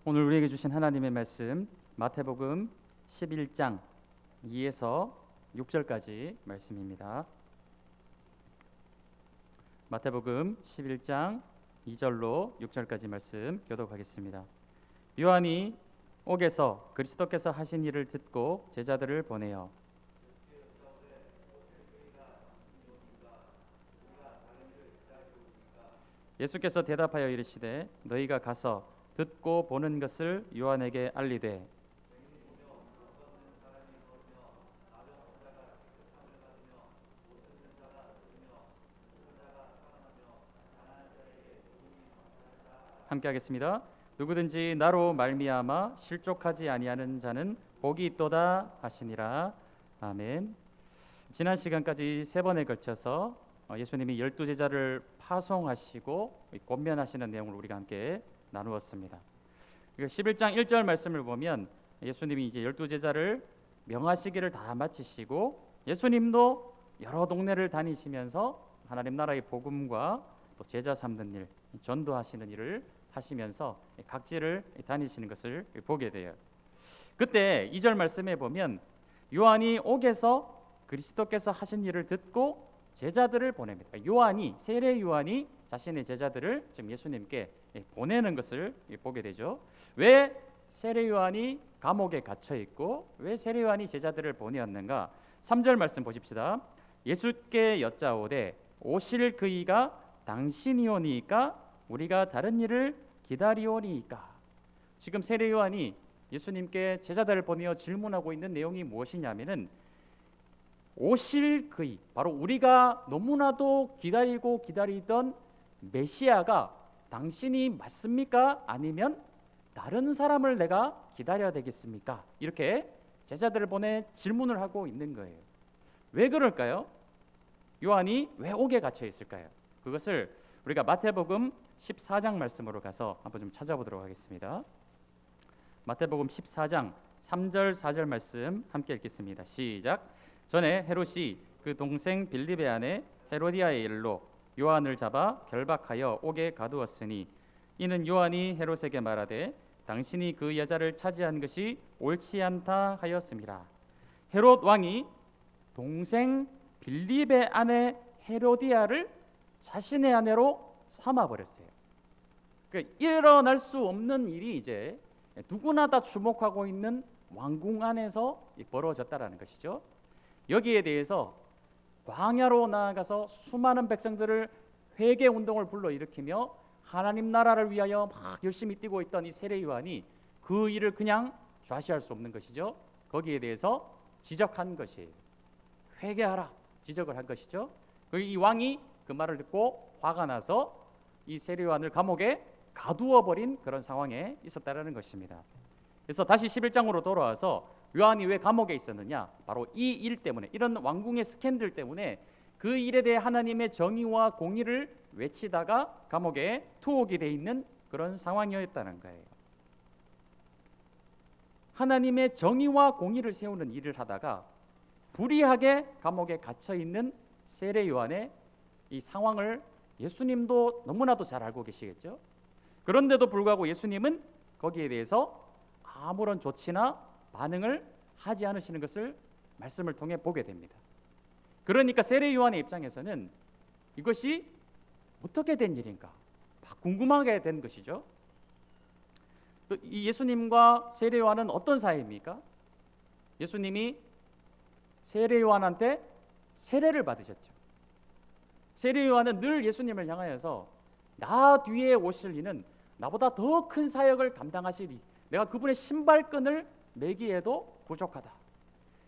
오늘 우리에게 주신 하나님의 말씀 마태복음 11장 2에서 6절까지 말씀입니다. 마태복음 11장 2절로 6절까지 말씀 교독하겠습니다. 요한이 옥에서 그리스도께서 하신 일을 듣고 제자들을 보내어 예수께서 대답하여 이르시되 너희가 가서 듣고 보는 것을 요한에게 알리되 함께 하겠습니다. 누구든지 나로 말미암아 실족하지 아니하는 자는 복이 있도다 하시니라. 아멘. 지난 시간까지 세 번에 걸쳐서 예수님이 12제자를 파송하시고 권면하시는 내용을 우리가 함께 나누었습니다. 11장 1절 말씀을 보면 예수님이 이제 12제자를 명하시기를 다 마치시고 예수님도 여러 동네를 다니시면서 하나님 나라의 복음과 또 제자 삼는 일, 전도하시는 일을 하시면서 각지를 다니시는 것을 보게 돼요. 그때 2절 말씀에 보면 요한이 옥에서 그리스도께서 하신 일을 듣고 제자들을 보냅니다. 요한이, 세례 요한이 자신의 제자들을 지금 예수님께 보내는 것을 보게 되죠. 왜 세례 요한이 감옥에 갇혀 있고 왜 세례 요한이 제자들을 보내었는가? 3절 말씀 보십시다. 예수께 여짜오되 오실 그이가 당신이오니이까 우리가 다른 일을 기다리오니이까. 지금 세례 요한이 예수님께 제자들을 보내어 질문하고 있는 내용이 무엇이냐면은 오실 그이, 바로 우리가 너무나도 기다리고 기다리던 메시아가 당신이 맞습니까? 아니면 다른 사람을 내가 기다려야 되겠습니까? 이렇게 제자들을 보내 질문을 하고 있는 거예요. 왜 그럴까요? 요한이 왜 옥에 갇혀 있을까요? 그것을 우리가 마태복음 14장 말씀으로 가서 한번 좀 찾아보도록 하겠습니다. 마태복음 14장 3절 4절 말씀 함께 읽겠습니다. 시작. 전에 헤롯이 그 동생 빌립의 아내 헤로디아의 일로 요한을 잡아 결박하여 옥에 가두었으니 이는 요한이 헤롯에게 말하되 당신이 그 여자를 차지한 것이 옳지 않다 하였습니다. 헤롯 왕이 동생 빌립의 아내 헤로디아를 자신의 아내로 삼아버렸어요. 그러니까 일어날 수 없는 일이 이제 누구나 다 주목하고 있는 왕궁 안에서 벌어졌다라는 것이죠. 여기에 대해서 광야로 나아가서 수많은 백성들을 회개 운동을 불러일으키며 하나님 나라를 위하여 막 열심히 뛰고 있던 이 세례 요한이 그 일을 그냥 좌시할 수 없는 것이죠. 거기에 대해서 지적한 것이에요. 회개하라, 지적을 한 것이죠. 이 왕이 그 말을 듣고 화가 나서 이 세례 요한을 감옥에 가두어 버린 그런 상황에 있었다라는 것입니다. 그래서 다시 11장으로 돌아와서 요한이 왜 감옥에 있었느냐? 바로 이 일 때문에, 이런 왕궁의 스캔들 때문에 그 일에 대해 하나님의 정의와 공의를 외치다가 감옥에 투옥이 돼 있는 그런 상황이었다는 거예요. 하나님의 정의와 공의를 세우는 일을 하다가 불의하게 감옥에 갇혀 있는 세례 요한의 이 상황을 예수님도 너무나도 잘 알고 계시겠죠. 그런데도 불구하고 예수님은 거기에 대해서 아무런 조치나 반응을 하지 않으시는 것을 말씀을 통해 보게 됩니다. 그러니까 세례 요한의 입장에서는 이것이 어떻게 된 일인가 궁금하게 된 것이죠. 이 예수님과 세례 요한은 어떤 사이입니까? 예수님이 세례 요한한테 세례를 받으셨죠. 세례 요한은 늘 예수님을 향하여서 나 뒤에 오실 이는 나보다 더 큰 사역을 감당하시리, 내가 그분의 신발끈을 매기에도 부족하다.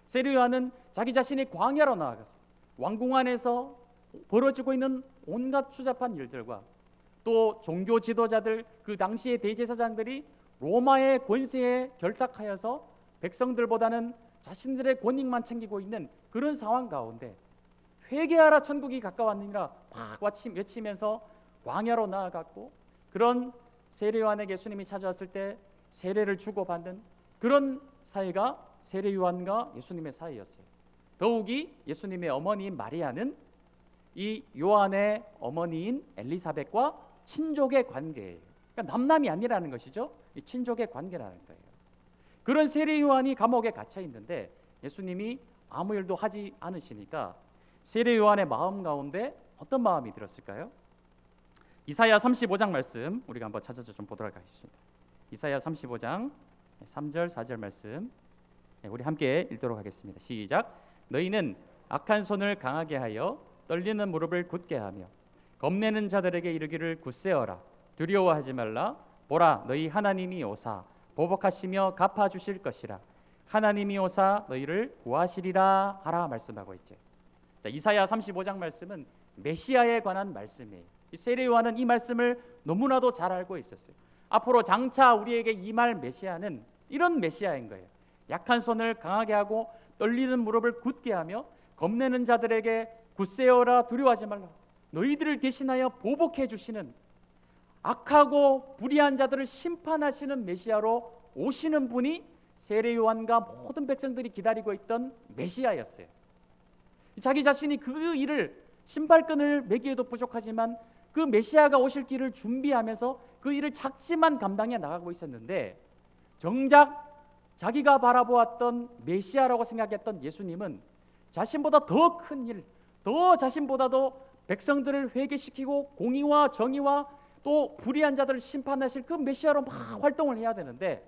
세례 요한은 자기 자신이 광야로 나아가서 왕궁 안에서 벌어지고 있는 온갖 추잡한 일들과 또 종교 지도자들, 그 당시의 대제사장들이 로마의 권세에 결탁하여서 백성들보다는 자신들의 권익만 챙기고 있는 그런 상황 가운데 회개하라 천국이 가까웠느니라 막 외치면서 광야로 나아갔고, 그런 세례 요한에게 예수님이 찾아왔을 때 세례를 주고받는 그런 사이가 세례 요한과 예수님의 사이였어요. 더욱이 예수님의 어머니인 마리아는 이 요한의 어머니인 엘리사벳과 친족의 관계예요. 그러니까 남남이 아니라는 것이죠. 이 친족의 관계라는 거예요. 그런 세례 요한이 감옥에 갇혀 있는데 예수님이 아무 일도 하지 않으시니까 세례 요한의 마음 가운데 어떤 마음이 들었을까요? 이사야 35장 말씀 우리가 한번 찾아서 좀 보도록 하겠습니다. 이사야 35장 3절 4절 말씀 우리 함께 읽도록 하겠습니다. 시작. 너희는 악한 손을 강하게 하여 떨리는 무릎을 굳게 하며 겁내는 자들에게 이르기를 굳세어라. 두려워하지 말라. 보라 너희 하나님이 오사 보복하시며 갚아주실 것이라. 하나님이 오사 너희를 구하시리라 하라 말씀하고 있죠. 자, 이사야 35장 말씀은 메시아에 관한 말씀이에요. 세례 요한은 이 말씀을 너무나도 잘 알고 있었어요. 앞으로 장차 우리에게 임할 메시아는 이런 메시아인 거예요. 약한 손을 강하게 하고 떨리는 무릎을 굳게 하며 겁내는 자들에게 굳세어라 두려워하지 말라. 너희들을 대신하여 보복해 주시는 악하고 불의한 자들을 심판하시는 메시아로 오시는 분이 세례 요한과 모든 백성들이 기다리고 있던 메시아였어요. 자기 자신이 그 일을 신발끈을 매기에도 부족하지만 그 메시아가 오실 길을 준비하면서 그 일을 작지만 감당해 나가고 있었는데 정작 자기가 바라보았던 메시아라고 생각했던 예수님은 자신보다 더 큰 일, 더 자신보다도 백성들을 회개시키고 공의와 정의와 또 불의한 자들을 심판하실 그 메시아로 막 활동을 해야 되는데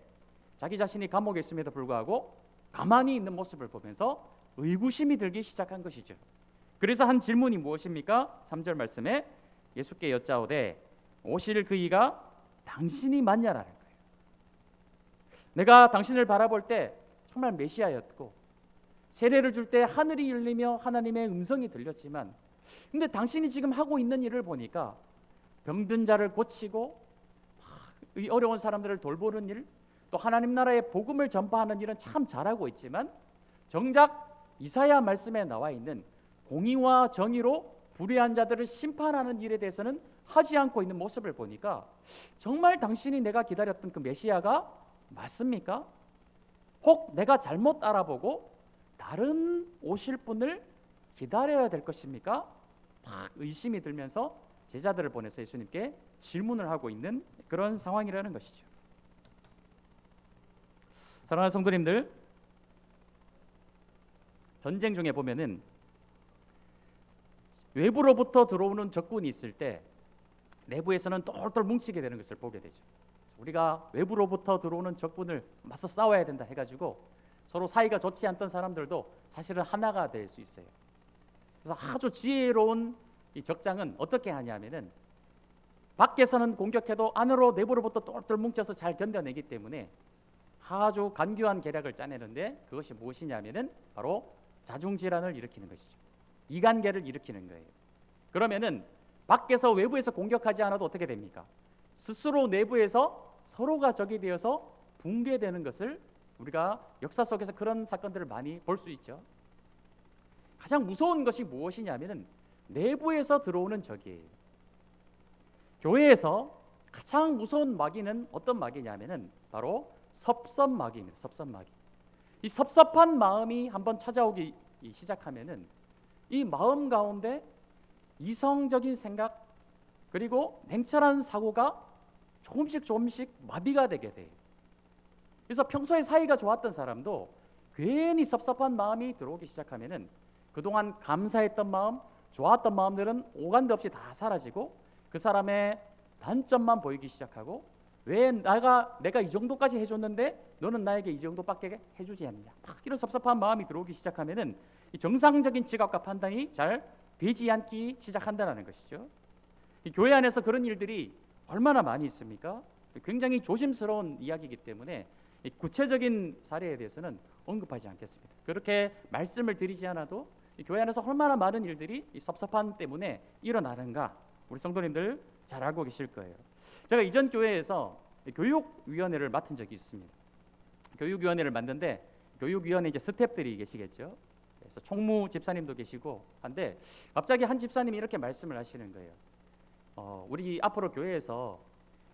자기 자신이 감옥에 있음에도 불구하고 가만히 있는 모습을 보면서 의구심이 들기 시작한 것이죠. 그래서 한 질문이 무엇입니까? 3절 말씀에 예수께 여짜오되 오실 그 이가 당신이 맞냐라는 거예요. 내가 당신을 바라볼 때 정말 메시아였고 세례를 줄 때 하늘이 열리며 하나님의 음성이 들렸지만 근데 당신이 지금 하고 있는 일을 보니까 병든 자를 고치고 이 어려운 사람들을 돌보는 일, 또 하나님 나라의 복음을 전파하는 일은 참 잘하고 있지만 정작 이사야 말씀에 나와 있는 공의와 정의로 불의한 자들을 심판하는 일에 대해서는 하지 않고 있는 모습을 보니까 정말 당신이 내가 기다렸던 그 메시아가 맞습니까? 혹 내가 잘못 알아보고 다른 오실 분을 기다려야 될 것입니까? 막 의심이 들면서 제자들을 보내서 예수님께 질문을 하고 있는 그런 상황이라는 것이죠. 사랑하는 성도님들, 전쟁 중에 보면은 외부로부터 들어오는 적군이 있을 때 내부에서는 똘똘 뭉치게 되는 것을 보게 되죠. 우리가 외부로부터 들어오는 적군을 맞서 싸워야 된다 해가지고 서로 사이가 좋지 않던 사람들도 사실은 하나가 될 수 있어요. 그래서 아주 지혜로운 이 적장은 어떻게 하냐면은 밖에서는 공격해도 안으로 내부로부터 똘똘 뭉쳐서 잘 견뎌내기 때문에 아주 간교한 계략을 짜내는데 그것이 무엇이냐면은 바로 자중질환을 일으키는 것이죠. 이간계를 일으키는 거예요. 그러면은 밖에서 외부에서 공격하지 않아도 어떻게 됩니까? 스스로 내부에서 서로가 적이 되어서 붕괴되는 것을 우리가 역사 속에서 그런 사건들을 많이 볼 수 있죠. 가장 무서운 것이 무엇이냐면은 내부에서 들어오는 적이에요. 교회에서 가장 무서운 마귀는 어떤 마귀냐면은 바로 섭섭마귀입니다. 섭섭마귀. 이 섭섭한 마음이 한번 찾아오기 시작하면은 이 마음 가운데 이성적인 생각 그리고 냉철한 사고가 조금씩 마비가 되게 돼요. 그래서 평소에 사이가 좋았던 사람도 괜히 섭섭한 마음이 들어오기 시작하면은 그동안 감사했던 마음, 좋았던 마음들은 오간데 없이 다 사라지고 그 사람의 단점만 보이기 시작하고 왜 내가 이 정도까지 해줬는데 너는 나에게 이 정도밖에 해주지 않느냐, 막 이런 섭섭한 마음이 들어오기 시작하면은 이 정상적인 지각과 판단이 잘 되지 않기 시작한다는 것이죠. 이 교회 안에서 그런 일들이 얼마나 많이 있습니까? 굉장히 조심스러운 이야기이기 때문에 이 구체적인 사례에 대해서는 언급하지 않겠습니다. 그렇게 말씀을 드리지 않아도 이 교회 안에서 얼마나 많은 일들이 이 섭섭함 때문에 일어나는가 우리 성도님들 잘 알고 계실 거예요. 제가 이전 교회에서 교육위원회를 맡은 적이 있습니다. 교육위원회를 맡는데 교육위원회 이제 스태프들이 계시겠죠. 그래서 총무 집사님도 계시고 한데 갑자기 한 집사님이 이렇게 말씀을 하시는 거예요. 우리 앞으로 교회에서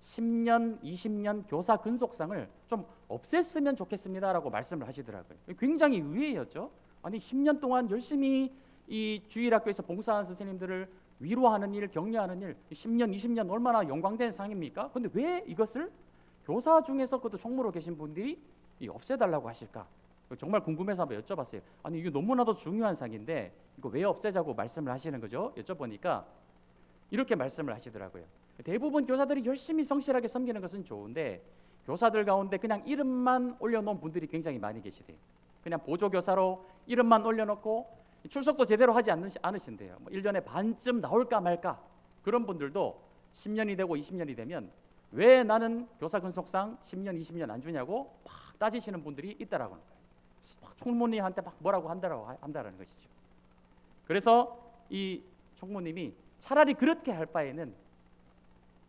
10년, 20년 교사 근속상을 좀 없앴으면 좋겠습니다라고 말씀을 하시더라고요. 굉장히 의외였죠. 아니 10년 동안 열심히 이 주일학교에서 봉사한 선생님들을 위로하는 일, 격려하는 일, 10년, 20년 얼마나 영광된 상입니까? 근데 왜 이것을 교사 중에서 그것도 총무로 계신 분들이 없애달라고 하실까? 정말 궁금해서 한번 여쭤봤어요. 아니 이거 너무나도 중요한 상인데 이거 왜 없애자고 말씀을 하시는 거죠? 여쭤보니까 이렇게 말씀을 하시더라고요. 대부분 교사들이 열심히 성실하게 섬기는 것은 좋은데 교사들 가운데 그냥 이름만 올려놓은 분들이 굉장히 많이 계시대요. 그냥 보조교사로 이름만 올려놓고 출석도 제대로 하지 않으신대요. 1년에 반쯤 나올까 말까. 그런 분들도 10년이 되고 20년이 되면 왜 나는 교사 근속상 10년, 20년 안 주냐고 막 따지시는 분들이 있다라고 하는 거예요. 총무님한테 막 뭐라고 한다라는 것이죠. 그래서 이 총무님이 차라리 그렇게 할 바에는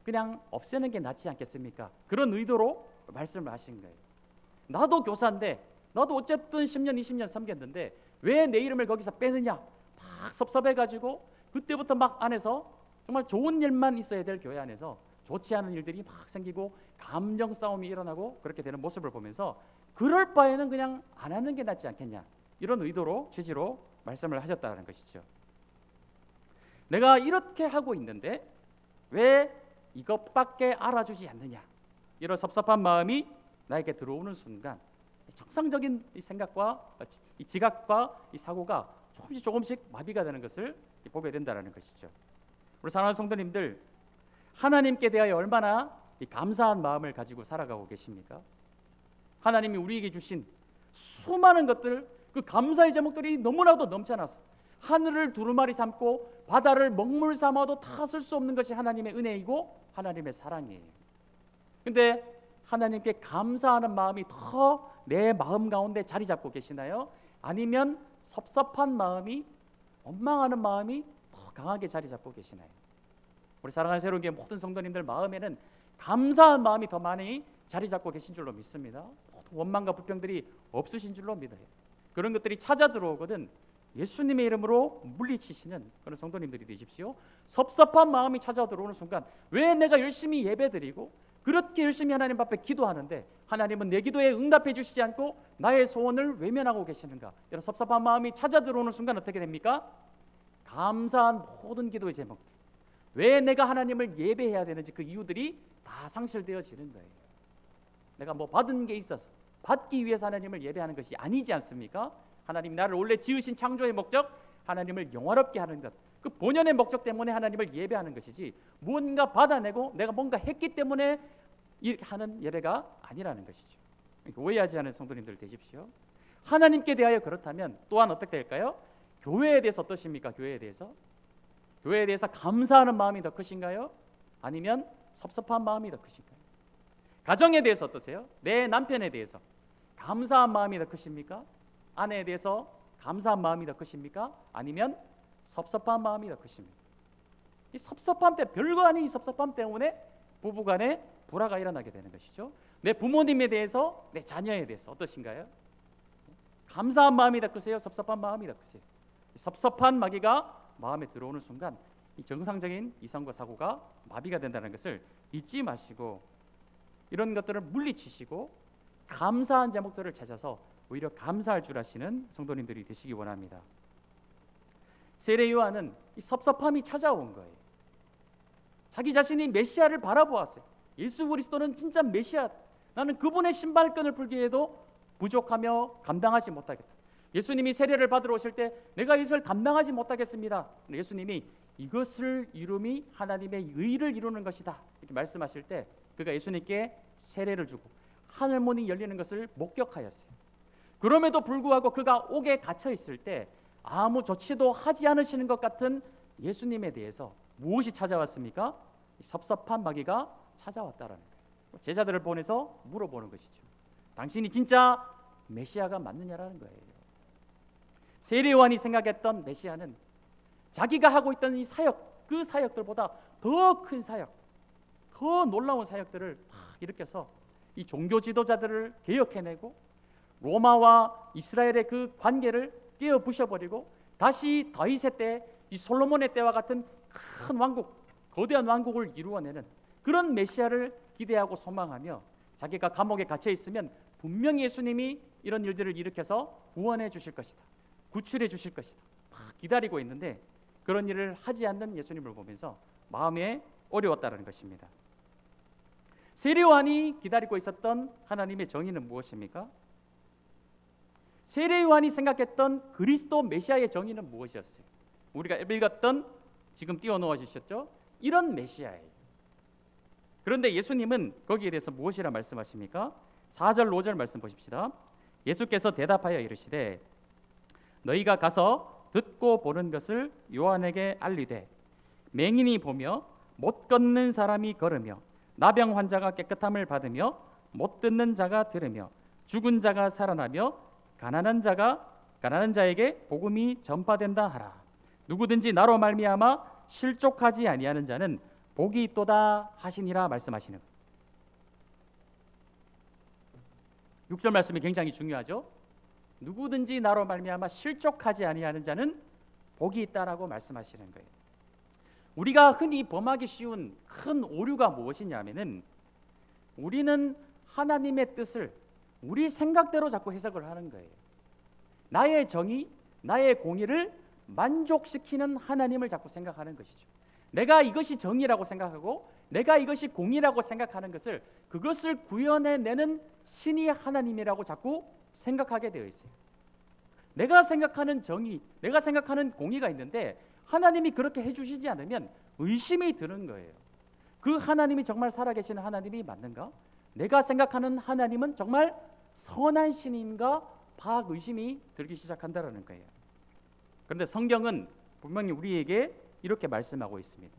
그냥 없애는 게 낫지 않겠습니까? 그런 의도로 말씀을 하신 거예요. 나도 교사인데 나도 어쨌든 10년, 20년 섬겼는데 왜 내 이름을 거기서 빼느냐? 막 섭섭해가지고 그때부터 막 안에서 정말 좋은 일만 있어야 될 교회 안에서 좋지 않은 일들이 막 생기고 감정 싸움이 일어나고 그렇게 되는 모습을 보면서 그럴 바에는 그냥 안 하는 게 낫지 않겠냐? 이런 의도로 취지로 말씀을 하셨다는 것이죠. 내가 이렇게 하고 있는데 왜 이것밖에 알아주지 않느냐? 이런 섭섭한 마음이 나에게 들어오는 순간 정상적인 이 생각과 이 지각과 이 사고가 조금씩 마비가 되는 것을 보게 된다는 것이죠. 우리 사랑하는 성도님들, 하나님께 대하여 얼마나 이 감사한 마음을 가지고 살아가고 계십니까? 하나님이 우리에게 주신 수많은 것들, 그 감사의 제목들이 너무나도 넘쳐나서 하늘을 두루마리 삼고 바다를 먹물 삼아도 다 쓸 수 없는 것이 하나님의 은혜이고 하나님의 사랑이에요. 근데 하나님께 감사하는 마음이 더 내 마음 가운데 자리 잡고 계시나요? 아니면 섭섭한 마음이, 원망하는 마음이 더 강하게 자리 잡고 계시나요? 우리 사랑하는 새로운교회 모든 성도님들 마음에는 감사한 마음이 더 많이 자리 잡고 계신 줄로 믿습니다. 원망과 불평들이 없으신 줄로 믿어요. 그런 것들이 찾아 들어오거든 예수님의 이름으로 물리치시는 그런 성도님들이 되십시오. 섭섭한 마음이 찾아 들어오는 순간 왜 내가 열심히 예배드리고 그렇게 열심히 하나님 앞에 기도하는데 하나님은 내 기도에 응답해 주시지 않고 나의 소원을 외면하고 계시는가? 이런 섭섭한 마음이 찾아 들어오는 순간 어떻게 됩니까? 감사한 모든 기도의 제목들, 왜 내가 하나님을 예배해야 되는지 그 이유들이 다 상실되어지는 거예요. 내가 뭐 받은 게 있어서 받기 위해서 하나님을 예배하는 것이 아니지 않습니까? 하나님이 나를 원래 지으신 창조의 목적, 하나님을 영화롭게 하는 것, 그 본연의 목적 때문에 하나님을 예배하는 것이지 뭔가 받아내고 내가 뭔가 했기 때문에 이렇게 하는 예배가 아니라는 것이죠. 오해하지 않은 성도님들 되십시오. 하나님께 대하여 그렇다면 또한 어떻게 될까요? 교회에 대해서 어떠십니까? 교회에 대해서 감사하는 마음이 더 크신가요? 아니면 섭섭한 마음이 더 크신가요? 가정에 대해서 어떠세요? 내 남편에 대해서 감사한 마음이 더 크십니까? 아내에 대해서 감사한 마음이 더 크십니까? 아니면 섭섭한 마음이 더 크십니까? 이 섭섭함 때 별거 아닌 이 섭섭함 때문에 부부간에 불화가 일어나게 되는 것이죠. 내 부모님에 대해서, 내 자녀에 대해서 어떠신가요? 감사한 마음이 더 크세요? 섭섭한 마음이 더 크세요? 섭섭한 마귀가 마음에 들어오는 순간 이 정상적인 이성과 사고가 마비가 된다는 것을 잊지 마시고 이런 것들을 물리치시고 감사한 제목들을 찾아서 오히려 감사할 줄 아시는 성도님들이 되시기 원합니다. 세례 요한은 이 섭섭함이 찾아온 거예요. 자기 자신이 메시아를 바라보았어요. 예수 그리스도는 진짜 메시아, 나는 그분의 신발끈을 풀기에도 부족하며 감당하지 못하겠다. 예수님이 세례를 받으러 오실 때 내가 이것을 감당하지 못하겠습니다. 예수님이 이것을 이룸이 하나님의 의를 이루는 것이다 이렇게 말씀하실 때 그가 예수님께 세례를 주고 하늘문이 열리는 것을 목격하였어요. 그럼에도 불구하고 그가 옥에 갇혀 있을 때 아무 조치도 하지 않으시는 것 같은 예수님에 대해서 무엇이 찾아왔습니까? 섭섭한 마귀가 찾아왔다라는 거예요. 제자들을 보내서 물어보는 것이죠. 당신이 진짜 메시아가 맞느냐라는 거예요. 세례 요한이 생각했던 메시아는 자기가 하고 있던 이 사역, 그 사역들보다 더 큰 사역, 더 놀라운 사역들을 막 일으켜서 이 종교 지도자들을 개혁해내고 로마와 이스라엘의 그 관계를 깨어 부셔버리고 다시 다윗의 때, 이 솔로몬의 때와 같은 큰 왕국, 거대한 왕국을 이루어내는 그런 메시아를 기대하고 소망하며 자기가 감옥에 갇혀 있으면 분명히 예수님이 이런 일들을 일으켜서 구원해 주실 것이다, 구출해 주실 것이다 막 기다리고 있는데 그런 일을 하지 않는 예수님을 보면서 마음에 어려웠다는 것입니다. 세례요한이 기다리고 있었던 하나님의 정의는 무엇입니까? 세례요한이 생각했던 그리스도 메시아의 정의는 무엇이었어요? 우리가 읽었던, 지금 띄워놓아 주셨죠? 이런 메시아예요. 그런데 예수님은 거기에 대해서 무엇이라 말씀하십니까? 4절 5절 말씀 보십시다. 예수께서 대답하여 이르시되 너희가 가서 듣고 보는 것을 요한에게 알리되 맹인이 보며 못 걷는 사람이 걸으며 나병 환자가 깨끗함을 받으며 못 듣는 자가 들으며 죽은 자가 살아나며 가난한 자에게 복음이 전파된다 하라. 누구든지 나로 말미암아 실족하지 아니하는 자는 복이 있도다 하시니라 말씀하시는. 6절 말씀이 굉장히 중요하죠. 누구든지 나로 말미암아 실족하지 아니하는 자는 복이 있다라고 말씀하시는 거예요. 우리가 흔히 범하기 쉬운 큰 오류가 무엇이냐면은 우리는 하나님의 뜻을 우리 생각대로 자꾸 해석을 하는 거예요. 나의 정의, 나의 공의를 만족시키는 하나님을 자꾸 생각하는 것이죠. 내가 이것이 정의라고 생각하고 내가 이것이 공의라고 생각하는 것을, 그것을 구현해내는 신이 하나님이라고 자꾸 생각하게 되어 있어요. 내가 생각하는 정의, 내가 생각하는 공의가 있는데 하나님이 그렇게 해주시지 않으면 의심이 드는 거예요. 그 하나님이 정말 살아계시는 하나님이 맞는가? 내가 생각하는 하나님은 정말 선한 신인가? 의심이 들기 시작한다는 거예요. 그런데 성경은 분명히 우리에게 이렇게 말씀하고 있습니다.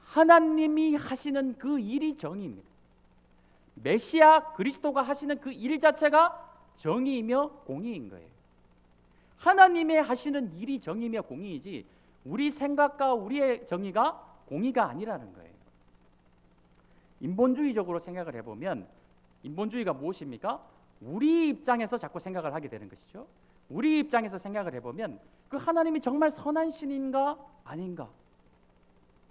하나님이 하시는 그 일이 정의입니다. 메시아 그리스도가 하시는 그 일 자체가 정의이며 공의인 거예요. 하나님의 하시는 일이 정의이며 공의이지 우리 생각과 우리의 정의가 공의가 아니라는 거예요. 인본주의적으로 생각을 해보면 인본주의가 무엇입니까? 우리 입장에서 자꾸 생각을 하게 되는 것이죠. 우리 입장에서 생각을 해보면 그 하나님이 정말 선한 신인가 아닌가.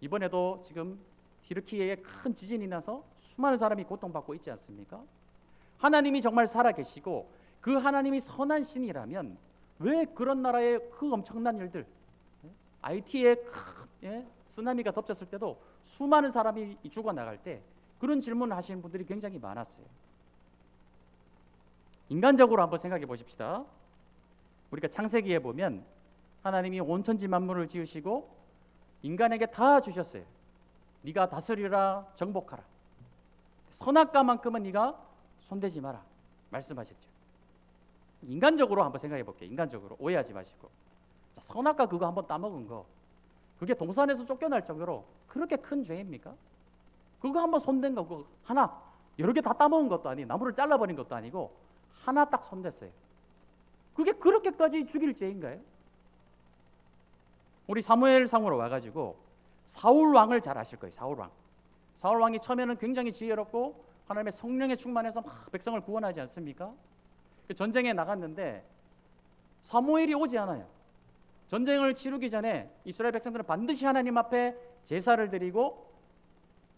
이번에도 지금 튀르키예에 큰 지진이 나서 수많은 사람이 고통받고 있지 않습니까? 하나님이 정말 살아계시고 그 하나님이 선한 신이라면 왜 그런 나라의 그 엄청난 일들, IT에 큰 쓰나미가 덮쳤을 때도 수많은 사람이 죽어나갈 때 그런 질문을 하시는 분들이 굉장히 많았어요. 인간적으로 한번 생각해 보십시다. 우리가 창세기에 보면 하나님이 온 천지 만물을 지으시고 인간에게 다 주셨어요. 네가 다스리라, 정복하라. 선악과만큼은 네가 손대지 마라 말씀하셨죠. 인간적으로 한번 생각해 볼게요. 인간적으로 오해하지 마시고. 자, 선악과 그거 한번 따먹은 거, 그게 동산에서 쫓겨날 정도로 그렇게 큰 죄입니까? 그거 한번 손댄 거, 그거 하나 여러 개 다 따먹은 것도 아니고 나무를 잘라버린 것도 아니고 하나 딱 손댔어요. 그게 그렇게까지 죽일 죄인가요? 우리 사무엘상으로 와가지고 사울 왕을 잘 아실 거예요. 사울 왕이 처음에는 굉장히 지혜롭고 하나님의 성령에 충만해서 막 백성을 구원하지 않습니까? 전쟁에 나갔는데 사무엘이 오지 않아요. 전쟁을 치르기 전에 이스라엘 백성들은 반드시 하나님 앞에 제사를 드리고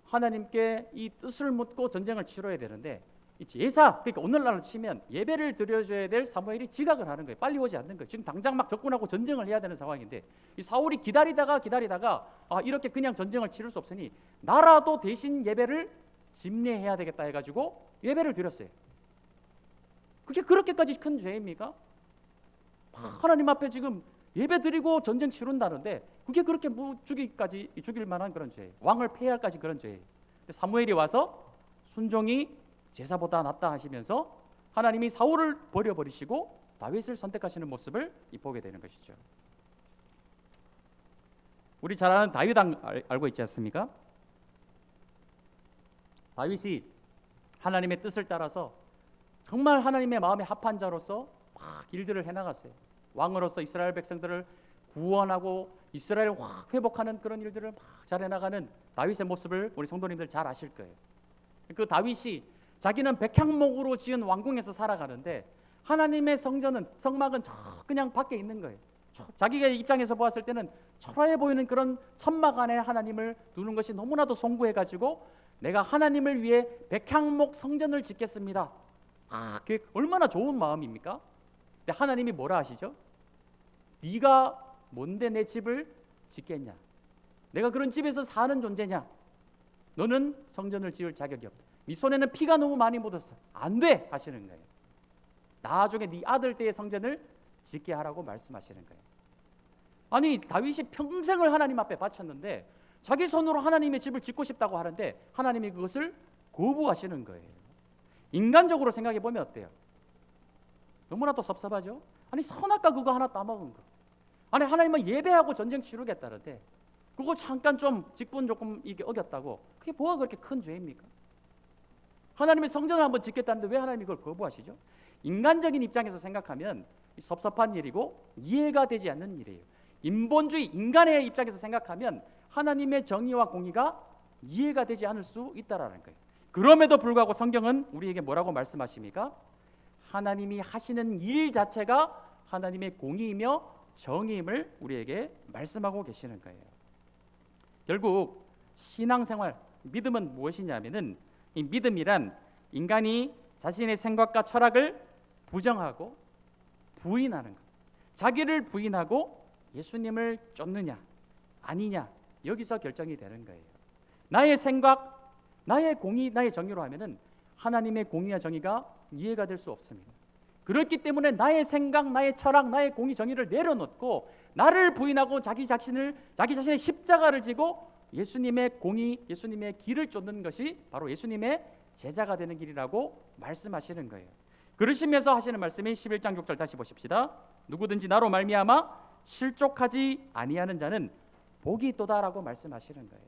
하나님께 이 뜻을 묻고 전쟁을 치러야 되는데 이 제사, 그러니까 오늘날로 치면 예배를 드려줘야 될 사무엘이 지각을 하는 거예요. 빨리 오지 않는 거예요. 지금 당장 막 적군하고 전쟁을 해야 되는 상황인데 이 사울이 기다리다가 이렇게 그냥 전쟁을 치를 수 없으니 나라도 대신 예배를 집례해야 되겠다 해가지고 예배를 드렸어요. 그게 그렇게까지 큰 죄입니까? 하나님 앞에 지금 예배 드리고 전쟁 치른다는데 그게 그렇게 죽일 만한 그런 죄예요. 왕을 폐할까지 그런 죄예요. 사무엘이 와서 순종이 제사보다 낫다 하시면서 하나님이 사울을 버려버리시고 다윗을 선택하시는 모습을 보게 되는 것이죠. 우리 잘 아는 다윗 알고 있지 않습니까? 다윗이 하나님의 뜻을 따라서 정말 하나님의 마음에 합한 자로서 막 일들을 해나갔어요. 왕으로서 이스라엘 백성들을 구원하고 이스라엘을 확 회복하는 그런 일들을 막 잘 해나가는 다윗의 모습을 우리 성도님들 잘 아실 거예요. 그 다윗이 자기는 백향목으로 지은 왕궁에서 살아가는데 하나님의 성막은 저 그냥 밖에 있는 거예요. 자기가 입장에서 보았을 때는 초라해 보이는 그런 천막 안에 하나님을 두는 것이 너무나도 송구해가지고 내가 하나님을 위해 백향목 성전을 짓겠습니다. 그게 얼마나 좋은 마음입니까? 근데 하나님이 뭐라 하시죠? 네가 뭔데 내 집을 짓겠냐? 내가 그런 집에서 사는 존재냐? 너는 성전을 지을 자격이 없다. 네 손에는 피가 너무 많이 묻었어. 안 돼! 하시는 거예요. 나중에 네 아들 때의 성전을 짓게 하라고 말씀하시는 거예요. 아니, 다윗이 평생을 하나님 앞에 바쳤는데 자기 손으로 하나님의 집을 짓고 싶다고 하는데 하나님이 그것을 거부하시는 거예요. 인간적으로 생각해 보면 어때요? 너무나도 섭섭하죠? 아니, 선악과 그거 하나 따먹은 거. 아니, 하나님은 예배하고 전쟁 치르겠다는데 그거 잠깐 좀 직분 조금 이게 어겼다고 그게 뭐가 그렇게 큰 죄입니까? 하나님의 성전을 한번 짓겠다는데 왜 하나님이 그걸 거부하시죠? 인간적인 입장에서 생각하면 섭섭한 일이고 이해가 되지 않는 일이에요. 인본주의 인간의 입장에서 생각하면 하나님의 정의와 공의가 이해가 되지 않을 수 있다라는 거예요. 그럼에도 불구하고 성경은 우리에게 뭐라고 말씀하십니까? 하나님이 하시는 일 자체가 하나님의 공의이며 정의임을 우리에게 말씀하고 계시는 거예요. 결국 신앙생활, 믿음은 무엇이냐면은 이 믿음이란 인간이 자신의 생각과 철학을 부정하고 부인하는 것. 자기를 부인하고 예수님을 쫓느냐 아니냐 여기서 결정이 되는 거예요. 나의 생각, 나의 공의, 나의 정의로 하면은 하나님의 공의와 정의가 이해가 될 수 없습니다. 그렇기 때문에 나의 생각, 나의 철학, 나의 공의, 정의를 내려놓고 나를 부인하고 자기 자신의 십자가를 지고 예수님의 공의, 예수님의 길을 쫓는 것이 바로 예수님의 제자가 되는 길이라고 말씀하시는 거예요. 그러시면서 하시는 말씀이 11장 6절 다시 보십시다. 누구든지 나로 말미암아 실족하지 아니하는 자는 복이 있도다라고 말씀하시는 거예요.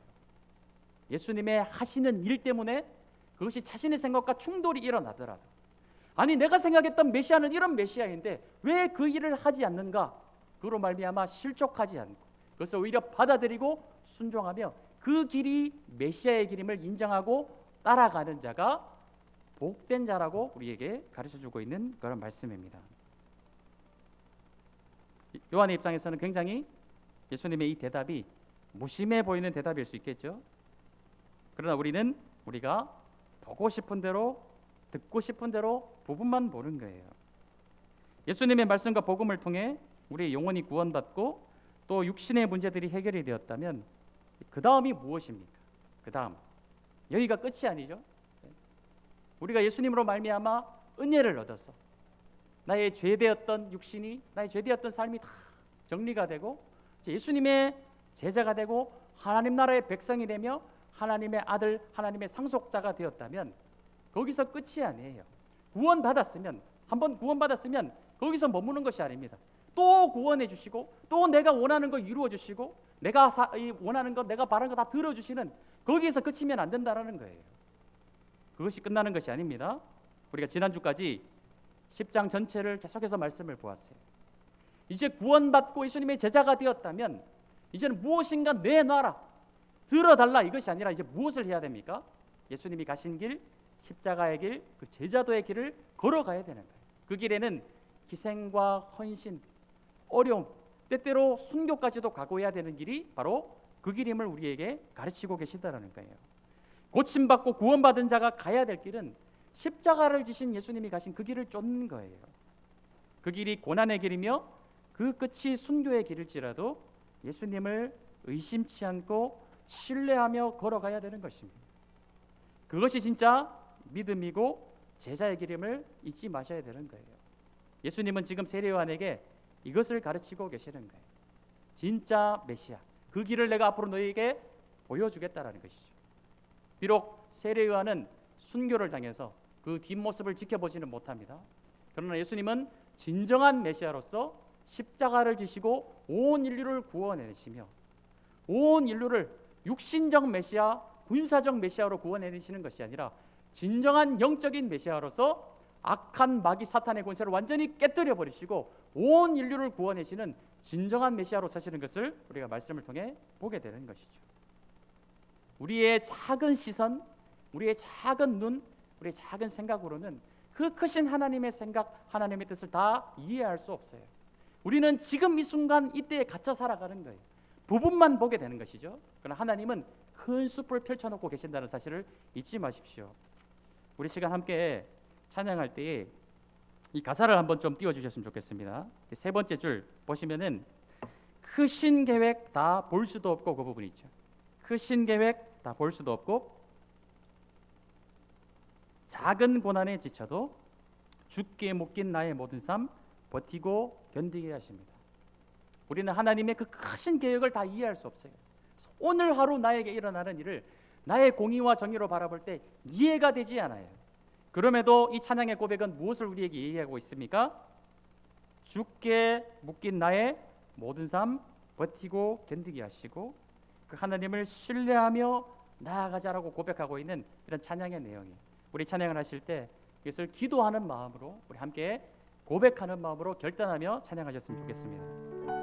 예수님의 하시는 일 때문에 그것이 자신의 생각과 충돌이 일어나더라도 아니 내가 생각했던 메시아는 이런 메시아인데 왜 그 일을 하지 않는가? 그로 말미암아 실족하지 않고 그것을 오히려 받아들이고 순종하며 그 길이 메시아의 길임을 인정하고 따라가는 자가 복된 자라고 우리에게 가르쳐주고 있는 그런 말씀입니다. 요한의 입장에서는 굉장히 예수님의 이 대답이 무심해 보이는 대답일 수 있겠죠. 그러나 우리는 우리가 보고 싶은 대로 듣고 싶은 대로 부분만 보는 거예요. 예수님의 말씀과 복음을 통해 우리의 영혼이 구원받고 또 육신의 문제들이 해결이 되었다면 그 다음이 무엇입니까? 그 다음 여기가 끝이 아니죠. 우리가 예수님으로 말미암아 은혜를 얻어서 나의 죄되었던 육신이 나의 죄되었던 삶이 다 정리가 되고 예수님의 제자가 되고 하나님 나라의 백성이 되며 하나님의 아들 하나님의 상속자가 되었다면 거기서 끝이 아니에요. 구원받았으면 한번 구원받았으면 거기서 머무는 것이 아닙니다. 또 구원해 주시고 또 내가 원하는 거 이루어 주시고 내가 원하는 거 내가 바라는 거 다 들어주시는 거기에서 그치면 안 된다라는 거예요. 그것이 끝나는 것이 아닙니다. 우리가 지난주까지 10장 전체를 계속해서 말씀을 보았어요. 이제 구원받고 예수님의 제자가 되었다면 이제는 무엇인가 내놔라 들어달라 이것이 아니라 이제 무엇을 해야 됩니까? 예수님이 가신 길 십자가의 길, 그 제자도의 길을 걸어가야 되는 거예요. 그 길에는 희생과 헌신, 어려움, 때때로 순교까지도 각오해야 되는 길이 바로 그 길임을 우리에게 가르치고 계시다라는 거예요. 고침받고 구원받은 자가 가야 될 길은 십자가를 지신 예수님이 가신 그 길을 쫓는 거예요. 그 길이 고난의 길이며 그 끝이 순교의 길일지라도 예수님을 의심치 않고 신뢰하며 걸어가야 되는 것입니다. 그것이 진짜 믿음이고 제자의 길임을 잊지 마셔야 되는 거예요. 예수님은 지금 세례요한에게 이것을 가르치고 계시는 거예요. 진짜 메시아, 그 길을 내가 앞으로 너희에게 보여주겠다라는 것이죠. 비록 세례요한은 순교를 당해서 그 뒷모습을 지켜보지는 못합니다. 그러나 예수님은 진정한 메시아로서 십자가를 지시고 온 인류를 구원해내시며 온 인류를 육신적 메시아, 군사적 메시아로 구원해내시는 것이 아니라 진정한 영적인 메시아로서 악한 마귀 사탄의 권세를 완전히 깨뜨려 버리시고 온 인류를 구원하시는 진정한 메시아로 사시는 것을 우리가 말씀을 통해 보게 되는 것이죠. 우리의 작은 시선, 우리의 작은 눈, 우리의 작은 생각으로는 그 크신 하나님의 생각, 하나님의 뜻을 다 이해할 수 없어요. 우리는 지금 이 순간 이때에 갇혀 살아가는 거예요. 부분만 보게 되는 것이죠. 그러나 하나님은 큰 숲을 펼쳐놓고 계신다는 사실을 잊지 마십시오. 우리 시간 함께 찬양할 때에 이 가사를 한번 좀 띄워주셨으면 좋겠습니다. 세 번째 줄 보시면은 크신 계획 다 볼 수도 없고 그 부분이 있죠. 크신 계획 다 볼 수도 없고 작은 고난에 지쳐도 주께 묶인 나의 모든 삶 버티고 견디게 하십니다. 우리는 하나님의 그 크신 계획을 다 이해할 수 없어요. 오늘 하루 나에게 일어나는 일을 나의 공의와 정의로 바라볼 때 이해가 되지 않아요. 그럼에도 이 찬양의 고백은 무엇을 우리에게 얘기하고 있습니까? 주께 묶인 나의 모든 삶 버티고 견디게 하시고 그 하나님을 신뢰하며 나아가자라고 고백하고 있는 이런 찬양의 내용이에요. 우리 찬양을 하실 때 이것을 기도하는 마음으로 우리 함께 고백하는 마음으로 결단하며 찬양하셨으면 좋겠습니다.